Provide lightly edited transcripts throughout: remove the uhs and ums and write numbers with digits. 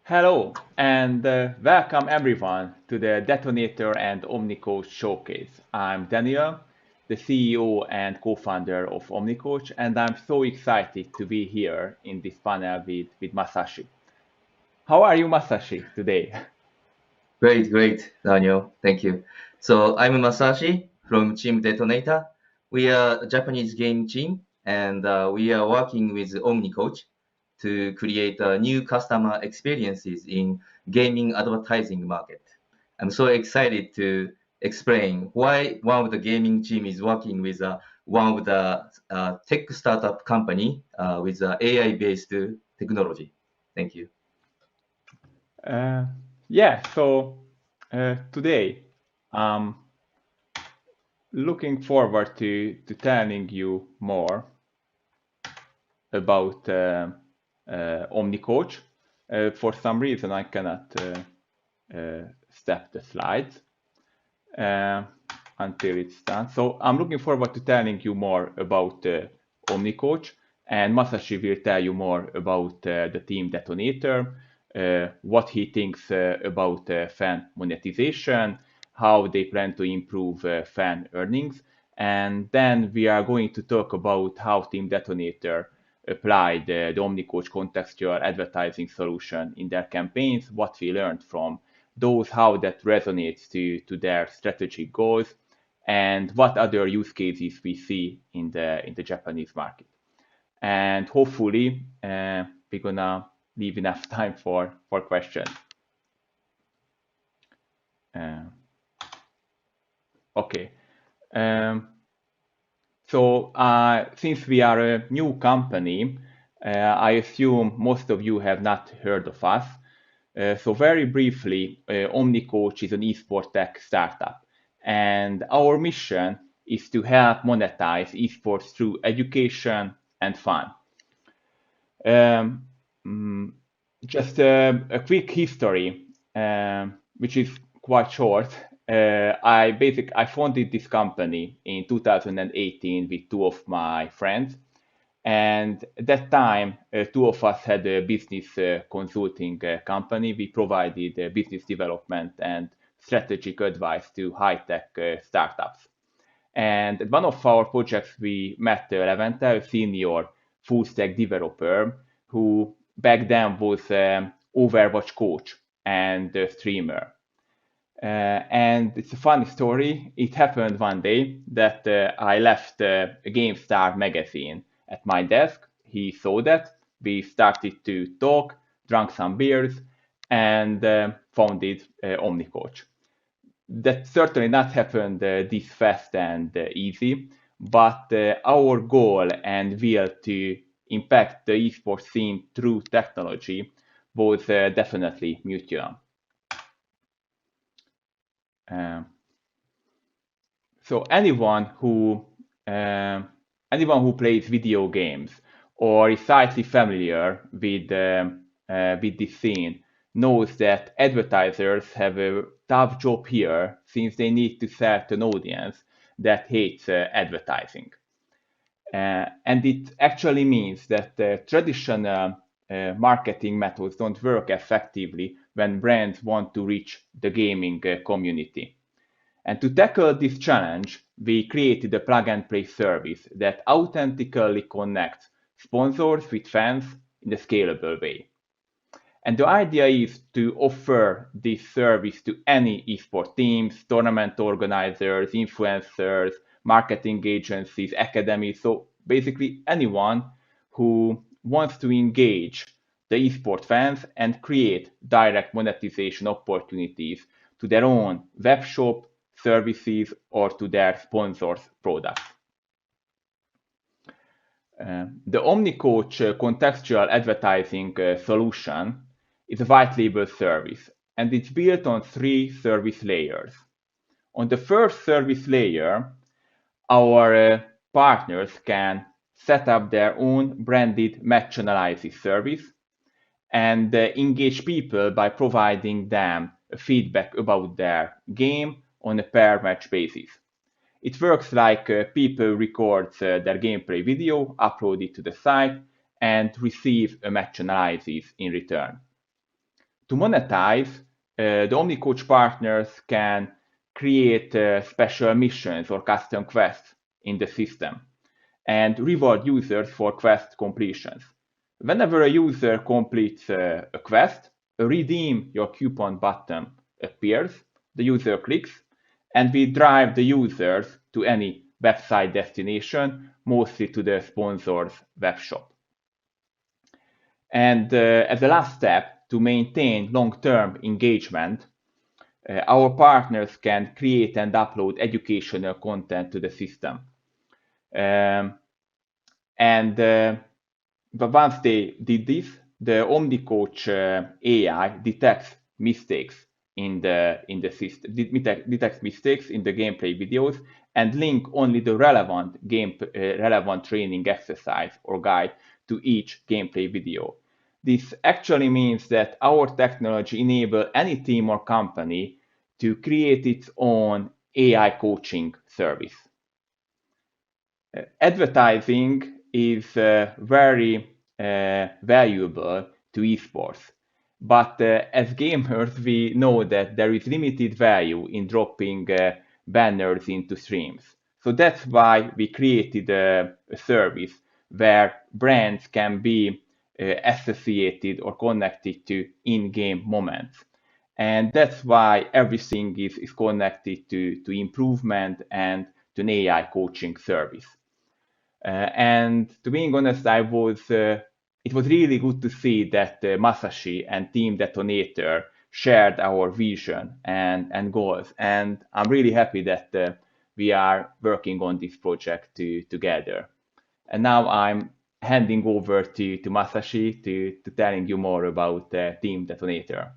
Hello and welcome everyone to the DeToNator and Omnicoach showcase. I'm Daniel, the CEO and co-founder of Omnicoach, and I'm so excited to be here in this panel with Masashi. How are you, Masashi, today? Great, Daniel. Thank you. So I'm Masashi from Team DeToNator. We are a Japanese game team, and we are working with Omnicoach to create new customer experiences in gaming advertising market. I'm so excited to explain why one of the gaming team is working with one of the tech startup company with AI-based technology. Thank you. Uh, yeah, so today I'm looking forward to telling you more about Omnicoach. For some reason, I cannot step the slides uh, until it's done. So I'm looking forward to telling you more about Omnicoach, and Masashi will tell you more about the team DeToNator, what he thinks about fan monetization, how they plan to improve fan earnings, and then we are going to talk about how Team DeToNator applied the Omnicoach contextual advertising solution in their campaigns, what we learned from those, how that resonates to their strategic goals, and what other use cases we see in the Japanese market. And hopefully, we're gonna leave enough time for questions. Uh, okay. Um, so since we are a new company, I assume most of you have not heard of us. So very briefly, Omnicoach is an esports tech startup, and our mission is to help monetize esports through education and fun. Um, mm, just a quick history, which is quite short. I founded this company in 2018 with two of my friends, and at that time, two of us had a business consulting company. We provided business development and strategic advice to high-tech startups. And at one of our projects, we met Levente, a senior full-stack developer who back then was Overwatch coach and streamer. And it's a funny story. It happened one day that I left a GameStar magazine at my desk. He saw that. We started to talk, drank some beers, and founded Omnicoach. That certainly not happened this fast and easy, but our goal and will to impact the esports scene through technology was definitely mutual. Um, so um, anyone who plays video games or is slightly familiar with this scene knows that advertisers have a tough job here since they need to sell to an audience that hates advertising. And it actually means that traditional marketing methods don't work effectively when brands want to reach the gaming community. And to tackle this challenge, we created a plug-and-play service that authentically connects sponsors with fans in a scalable way. And the idea is to offer this service to any esports teams, tournament organizers, influencers, marketing agencies, academies, so basically anyone who wants to engage the esports fans and create direct monetization opportunities to their own web shop, services, or to their sponsors' products. The Omnicoach contextual advertising solution is a white label service, and it's built on three service layers. On the first service layer, our partners can set up their own branded match analysis service and engage people by providing them feedback about their game on a per match basis. It works like people record their gameplay video, upload it to the site, and receive a match analysis in return. To monetize, the Omnicoach partners can create special missions or custom quests in the system and reward users for quest completions. Whenever a user completes a quest, a redeem your coupon button appears, the user clicks, and we drive the users to any website destination, mostly to the sponsor's webshop. And as a last step, to maintain long-term engagement, our partners can create and upload educational content to the system. But once they did this, the Omnicoach AI detects mistakes in the system, detects mistakes in the gameplay videos, and link only the relevant training exercise or guide to each gameplay video. This actually means that our technology enables any team or company to create its own AI coaching service. Advertising is very valuable to esports, but as gamers we know that there is limited value in dropping banners into streams. So that's why we created a service where brands can be associated or connected to in-game moments. And that's why everything is connected to improvement and to an AI coaching service. And to being honest, it was really good to see that Masashi and Team DeToNator shared our vision and goals. And I'm really happy that we are working on this project together. And now I'm handing over to Masashi to telling you more about Team DeToNator.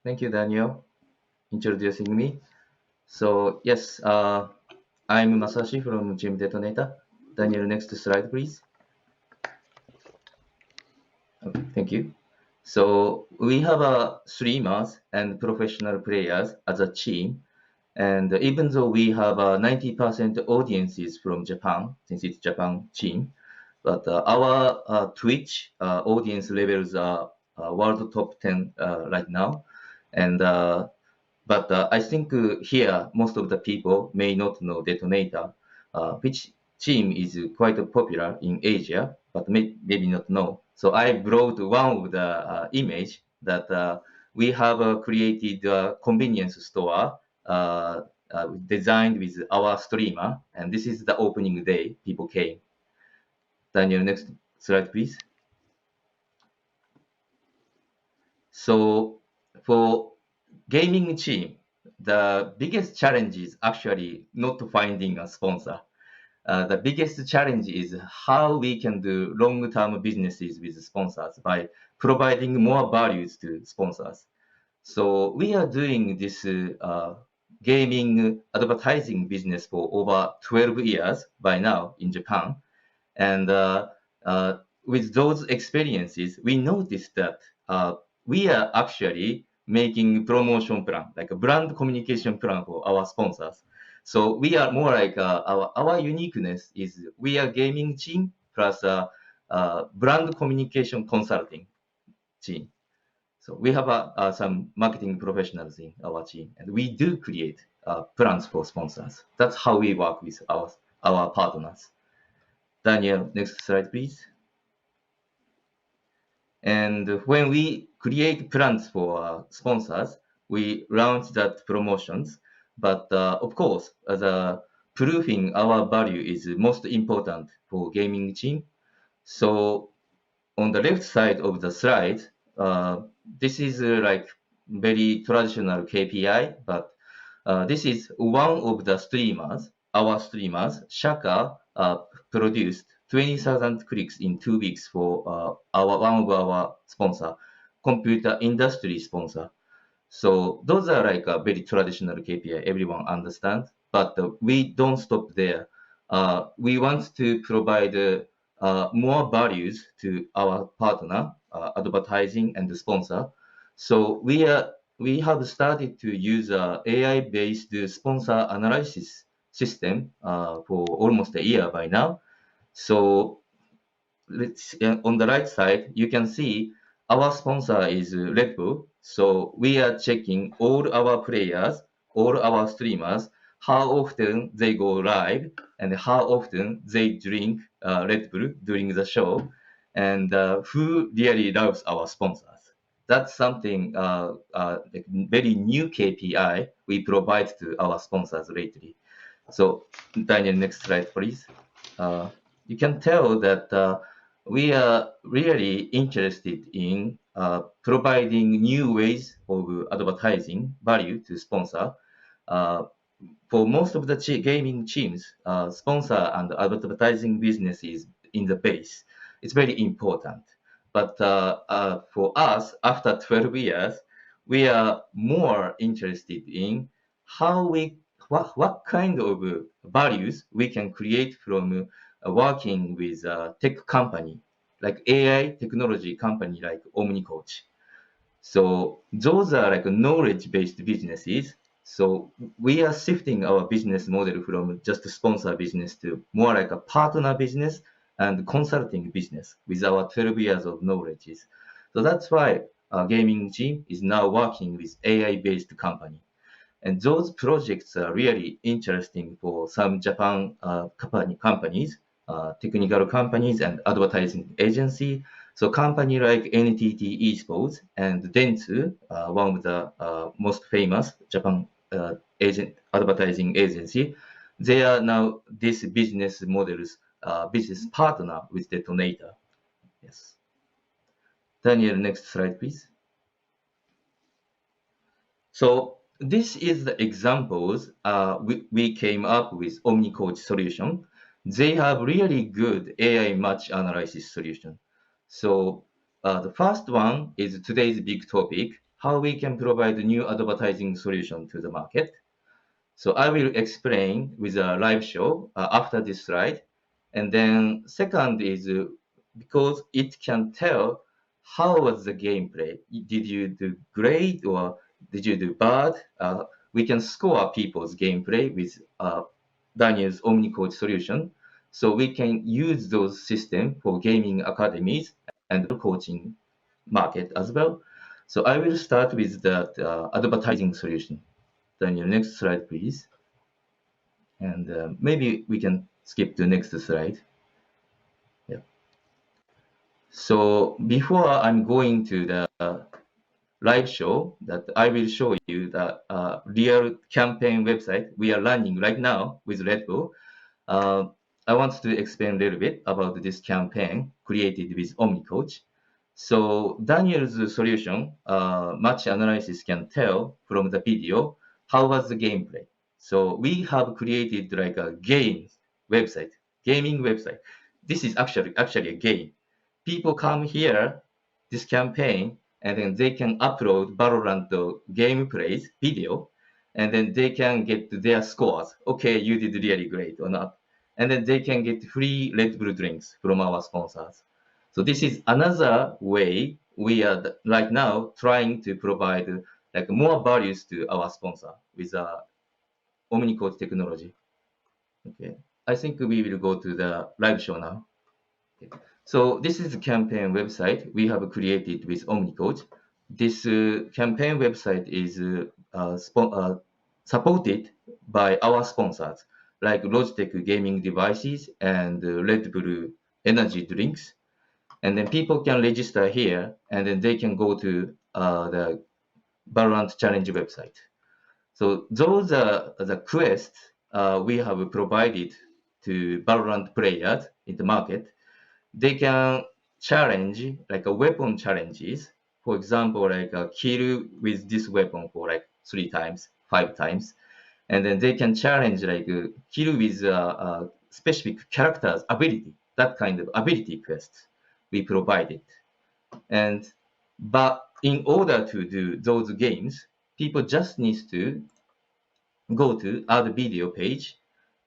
Thank you, Daniel, introducing me. So yes, I'm Masashi from Team DeToNator. Daniel, next slide, please. Okay, thank you. So we have streamers and professional players as a team. And even though we have 90% audiences from Japan, since it's Japan team, but our Twitch audience levels are world top 10 right now. And but I think here most of the people may not know DeToNator, which team is quite popular in Asia, but maybe not know. So I brought one of the image that we have created a convenience store designed with our streamer, and this is the opening day. People came. Daniel, next slide, please. So for gaming team, the biggest challenge is actually not finding a sponsor. The biggest challenge is how we can do long-term businesses with sponsors by providing more values to sponsors. So we are doing this gaming advertising business for over 12 years by now in Japan. And with those experiences, we noticed that we are actually making promotion plan, like a brand communication plan for our sponsors. So we are more like our uniqueness is we are gaming team plus brand communication consulting team. So we have some marketing professionals in our team, and we do create plans for sponsors. That's how we work with our partners. Daniel, next slide, please. And when we create plans for sponsors, we launch that promotions. But of course, the proving our value is most important for gaming team. So on the left side of the slide, this is like very traditional KPI, but this is one of the streamers, our streamers, Shaka, produced 20,000 clicks in 2 weeks for one of our sponsor, computer industry sponsor. So those are like a very traditional KPI, everyone understands, but we don't stop there. We want to provide more values to our partner, advertising and the sponsor. So we have started to use AI-based sponsor analysis system for almost a year by now. So on the right side, you can see our sponsor is Red Bull. So we are checking all our players, all our streamers, how often they go live and how often they drink Red Bull during the show, and who really loves our sponsors. That's something like very new KPI we provide to our sponsors lately. So Daniel, next slide, please. You can tell that we are really interested in providing new ways of advertising value to sponsor. Uh, for most of the gaming teams, sponsor and advertising business is in the base. It's very important. But for us, after 12 years, we are more interested in what kind of values we can create from working with a tech company, like AI technology company like Omnicoach. So those are like knowledge-based businesses. So we are shifting our business model from just a sponsor business to more like a partner business and consulting business with our 12 years of knowledge. So that's why our gaming team is now working with AI-based company. And those projects are really interesting for some Japan companies, technical companies and advertising agency. So company like NTT Esports and Dentsu, one of the most famous Japan advertising agency, they are now this business models business partner with DeToNator. Yes. Daniel, next slide, please. So this is the examples we came up with Omnicoach solution. They have really good AI match analysis solution. So the first one is today's big topic, how we can provide a new advertising solution to the market. So I will explain with a live show after this slide. And then second is because it can tell how was the gameplay. Did you do great or did you do bad? We can score people's gameplay with Daniel's OmniCoach solution. So we can use those systems for gaming academies and coaching market as well. So I will start with that advertising solution. Daniel, next slide, please. And maybe we can skip to next slide. Yeah. So before I'm going to the live show, that I will show you the real campaign website we are running right now with Red Bull. I want to explain a little bit about this campaign created with Omnicoach. So Daniel's solution, match analysis can tell from the video how was the gameplay. So we have created like a game website, gaming website. This is actually a game. People come here, this campaign, and then they can upload Valorant gameplays video, and then they can get their scores. Okay, you did really great or not. And then they can get free Red Bull drinks from our sponsors. So this is another way we are right now trying to provide like more values to our sponsor with Omnicoach technology. Okay, I think we will go to the live show now. Okay. So this is the campaign website we have created with Omnicoach. This campaign website is supported by our sponsors like Logitech gaming devices and Red Bull energy drinks. And then people can register here, and then they can go to the Valorant Challenge website. So those are the quests we have provided to Valorant players in the market. They can challenge like a weapon challenges. For example, like a kill with this weapon for like 3 times, 5 times. And then they can challenge like kill with specific character's ability, that kind of ability quest we provided. And but in order to do those games, people just need to go to add video page,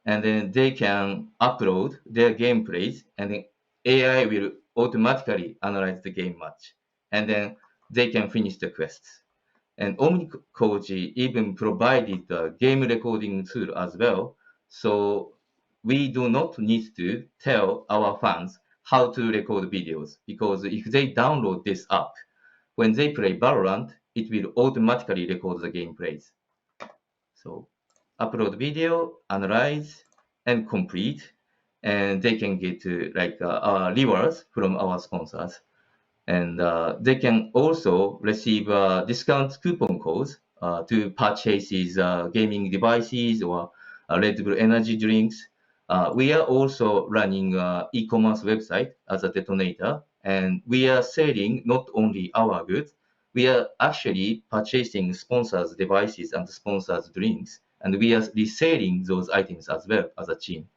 and then they can upload their gameplays, and then AI will automatically analyze the game match, and then they can finish the quests. And Omnicoach even provided the game recording tool as well, so we do not need to tell our fans how to record videos, because if they download this app, when they play Valorant, it will automatically record the gameplays. So upload video, analyze, and complete, and they can get rewards from our sponsors. And they can also receive discount coupon codes to purchases gaming devices or Red Bull energy drinks. We are also running e-commerce website as a DeToNator, and we are selling not only our goods, we are actually purchasing sponsors devices and sponsors drinks, and we are reselling those items as well as a team.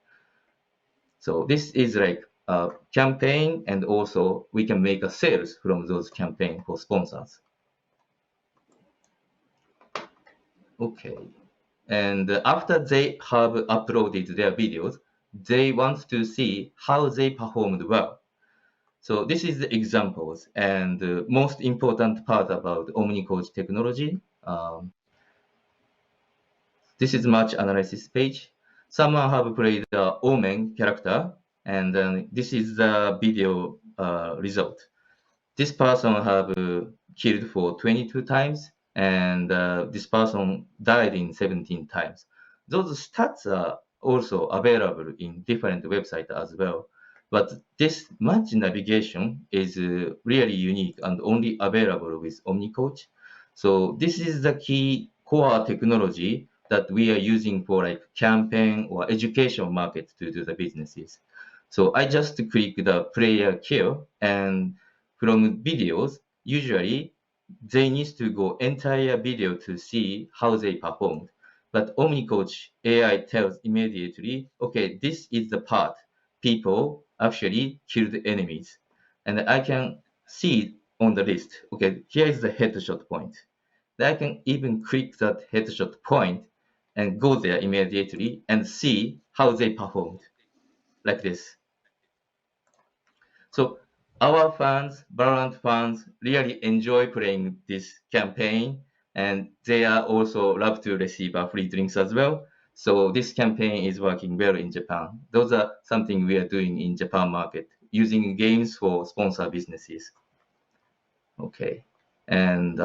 So this is like a campaign, and also we can make a sales from those campaign for sponsors. Okay. And after they have uploaded their videos, they want to see how they performed well. So this is the examples, and the most important part about Omnicoach technology. This is match analysis page. Someone have played the Omen character, and then this is the video result. This person have killed for 22 times, and this person died in 17 times. Those stats are also available in different websites as well. But this match navigation is really unique and only available with Omnicoach. So this is the key core technology that we are using for like campaign or education market to do the businesses. So I just click the player kill, and from videos, usually they need to go entire video to see how they performed. But Omnicoach AI tells immediately, okay, this is the part people actually killed enemies. And I can see on the list, okay, here is the headshot point. I can even click that headshot point and go there immediately and see how they performed, like this. So our fans, Valorant fans, really enjoy playing this campaign, and they are also love to receive free drinks as well. So this campaign is working well in Japan. Those are something we are doing in Japan market, using games for sponsor businesses. Okay, and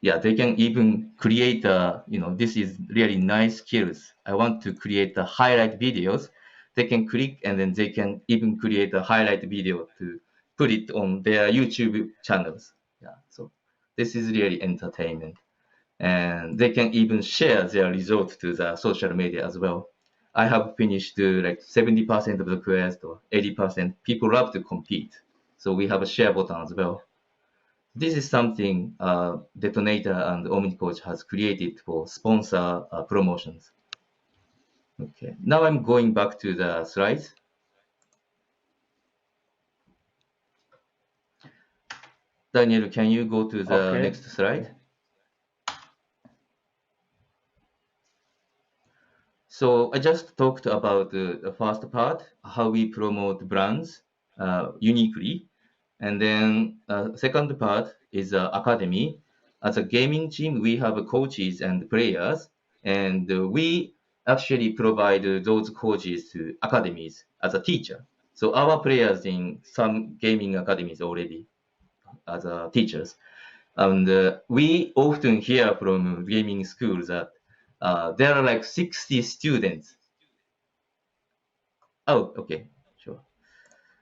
yeah, they can even create this is really nice skills. I want to create the highlight videos. They can click, and then they can even create a highlight video to put it on their YouTube channels. Yeah, so this is really entertainment, and they can even share their results to the social media as well. I have finished like 70% of the quest or 80%. People love to compete, so we have a share button as well. This is something DeToNator and Omnicoach has created for sponsor promotions. Okay, now I'm going back to the slides. Daniel, can you go to the Okay. next slide? So I just talked about the first part, how we promote brands uniquely. And then second part is academy. As a gaming team, we have coaches and players, and we actually provide those coaches to academies as a teacher. So our players in some gaming academies already as teachers. And we often hear from gaming schools that there are like 60 students. Oh, okay, sure.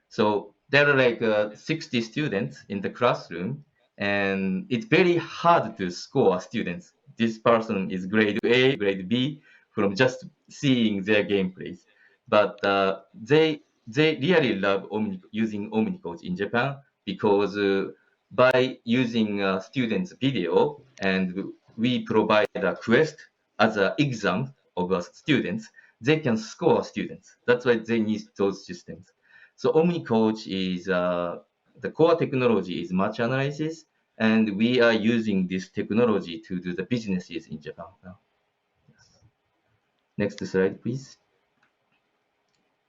So there are like 60 students in the classroom, and it's very hard to score students. This person is grade A, grade B, from just seeing their gameplays. But they really love using Omnicoach in Japan, because by using students' video, and we provide a quest as an exam of students, they can score students. That's why they need those systems. So Omnicoach is the core technology is match analysis, and we are using this technology to do the businesses in Japan now. Yes. Next slide, please.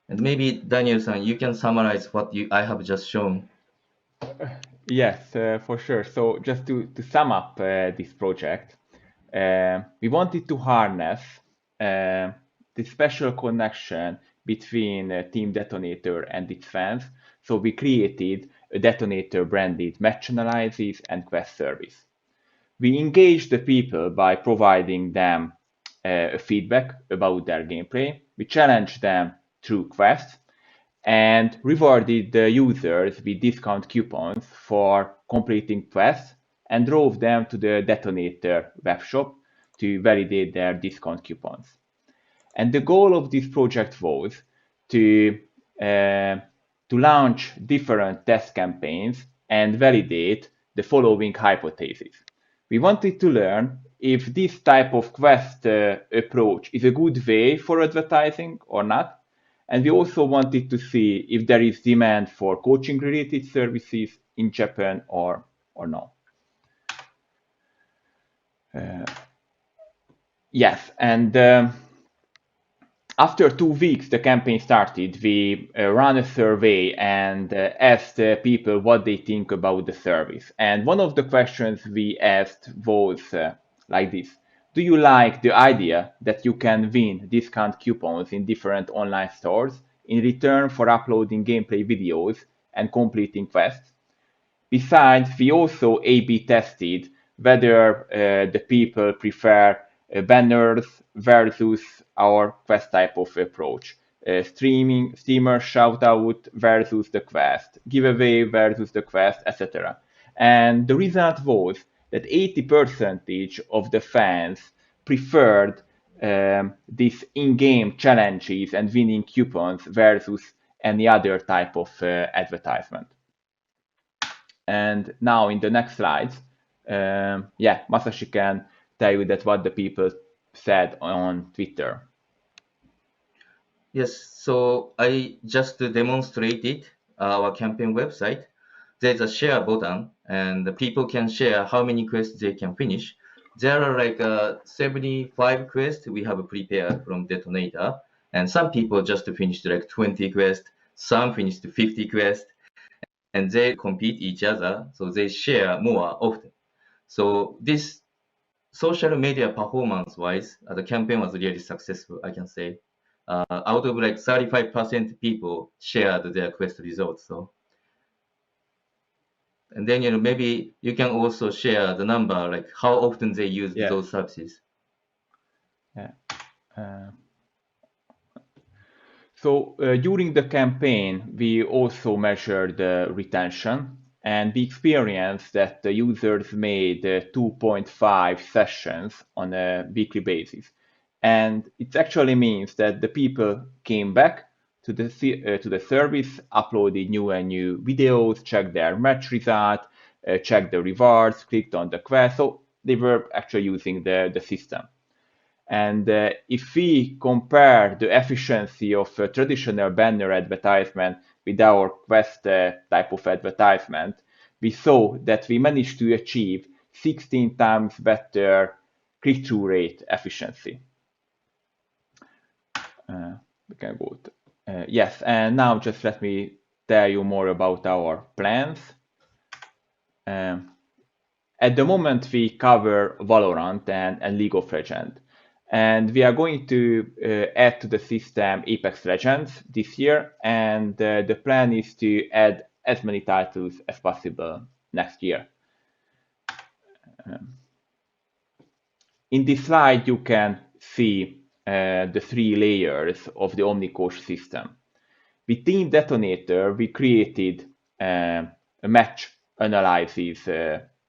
And maybe Daniel-san, you can summarize what I have just shown. Yes, for sure. So just to sum up this project, we wanted to harness the special connection between Team DeToNator and its fans. So we created a DeToNator branded match analysis and quest service. We engaged the people by providing them feedback about their gameplay. We challenged them through quests and rewarded the users with discount coupons for completing quests and drove them to the DeToNator webshop to validate their discount coupons. And the goal of this project was to launch different test campaigns and validate the following hypothesis. We wanted to learn if this type of quest approach is a good way for advertising or not. And we also wanted to see if there is demand for coaching related services in Japan or no. Yes, and after 2 weeks the campaign started, we ran a survey and asked people what they think about the service. And one of the questions we asked was like this. Do you like the idea that you can win discount coupons in different online stores in return for uploading gameplay videos and completing quests? Besides, we also A/B tested whether the people prefer banners versus our quest type of approach, streamer shoutout versus the quest, giveaway versus the quest, etc. And the result was that 80% of the fans preferred these in-game challenges and winning coupons versus any other type of advertisement. And now in the next slides, Masashi can tell you that what the people said on Twitter. Yes, so I just demonstrated our campaign website. There's a share button, and the people can share how many quests they can finish. There are like 75 quests we have prepared from DeToNator, and some people just finished like 20 quests, some finished 50 quests, and they compete each other, so they share more often. So this social media performance-wise, the campaign was really successful, I can say. Out of like 35% people shared their quest results. So, and then maybe you can also share the number, like how often they use those services. Yeah. So during the campaign, we also measured retention, and we experienced that the users made 2.5 sessions on a weekly basis. And it actually means that the people came back to the service, uploaded new and new videos, checked their match result, checked the rewards, clicked on the quest. So they were actually using the system. And if we compare the efficiency of a traditional banner advertisement with our quest type of advertisement, we saw that we managed to achieve 16 times better click-through rate efficiency. We can go to, yes, and now just let me tell you more about our plans. At the moment, we cover Valorant and League of Legends. And we are going to add to the system Apex Legends this year, and the plan is to add as many titles as possible next year. In this slide, you can see the 3 layers of the Omnicoach system. Within DeToNator, we created a match analysis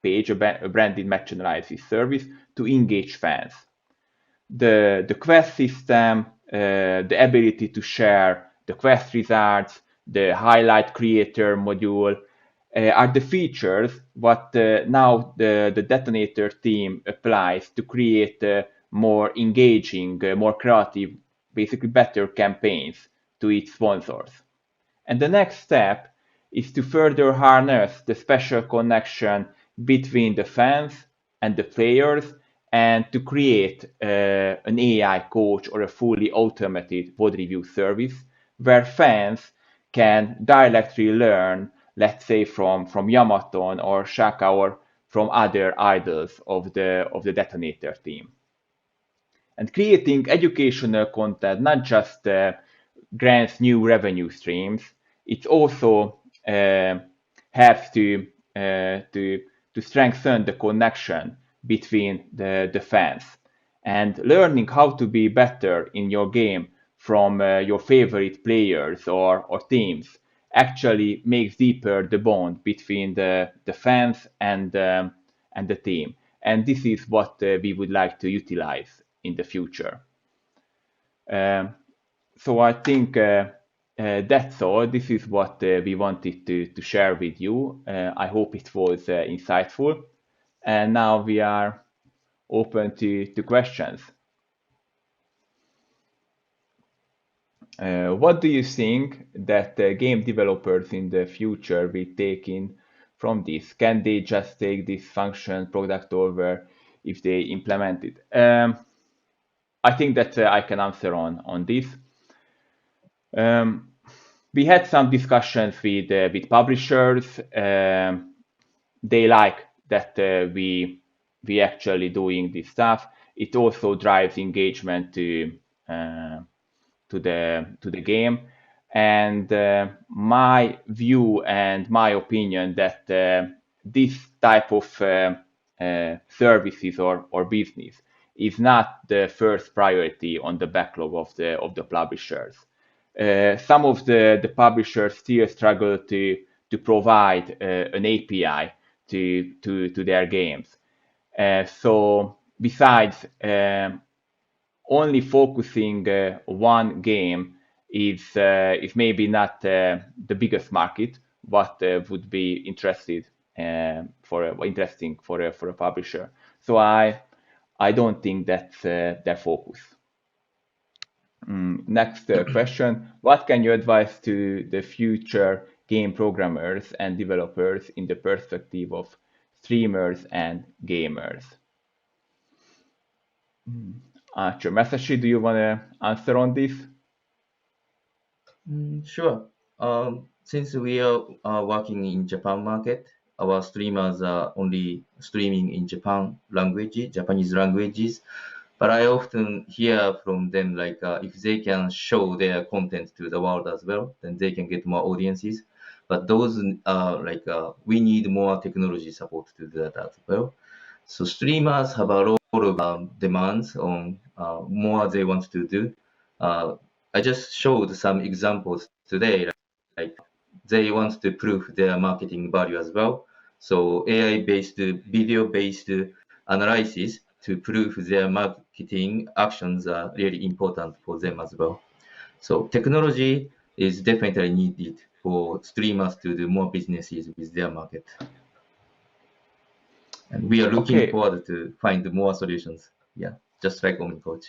page, a branded match analysis service to engage fans. The quest system, the ability to share the quest results, the highlight creator module are the features what now the DeToNator team applies to create more engaging, more creative, basically better campaigns to its sponsors. And the next step is to further harness the special connection between the fans and the players and to create an AI coach or a fully automated VOD review service where fans can directly learn, let's say from Yamazaki or Shaka or from other idols of the DeToNator team. And creating educational content not just grants new revenue streams, it also helps to strengthen the connection between the fans. And learning how to be better in your game from your favorite players or teams actually makes deeper the bond between the fans and the team. And this is what we would like to utilize in the future. So I think that's all. This is what we wanted to share with you. I hope it was insightful. And now we are open to questions. What do you think that game developers in the future will take in from this? Can they just take this function product over if they implement it? I think that I can answer on this. We had some discussions with publishers. They like that we actually doing this stuff. It also drives engagement to the game. And my view and my opinion that this type of services or business is not the first priority on the backlog of the publishers. Some of the publishers still struggle to provide an API to their games. So besides only focusing one game is maybe not the biggest market, but would be interesting for a publisher. So I don't think that's their focus. Next question: what can you advise to the future game programmers and developers in the perspective of streamers and gamers? Masashi, do you want to answer on this? Sure. Since we are working in Japan market, our streamers are only streaming in Japanese languages. But I often hear from them like if they can show their content to the world as well, then they can get more audiences. But those we need more technology support to do that as well. So streamers have a lot of demands on more they want to do. Uh, I just showed some examples today. Like they want to prove their marketing value as well. So AI-based, video-based analysis to prove their marketing actions are really important for them as well. So technology is definitely needed for streamers to do more businesses with their market. And we are looking Okay. forward to find more solutions. Yeah, just like Omnicoach.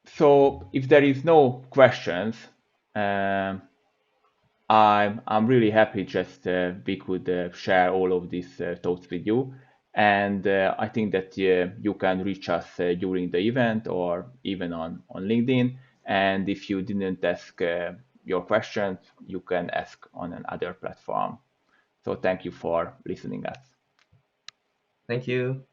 So if there is no questions, um, I'm really happy just we could share all of these thoughts with you. And I think that you can reach us during the event or even on LinkedIn. And if you didn't ask your questions, you can ask on another platform. So thank you for listening us. Thank you.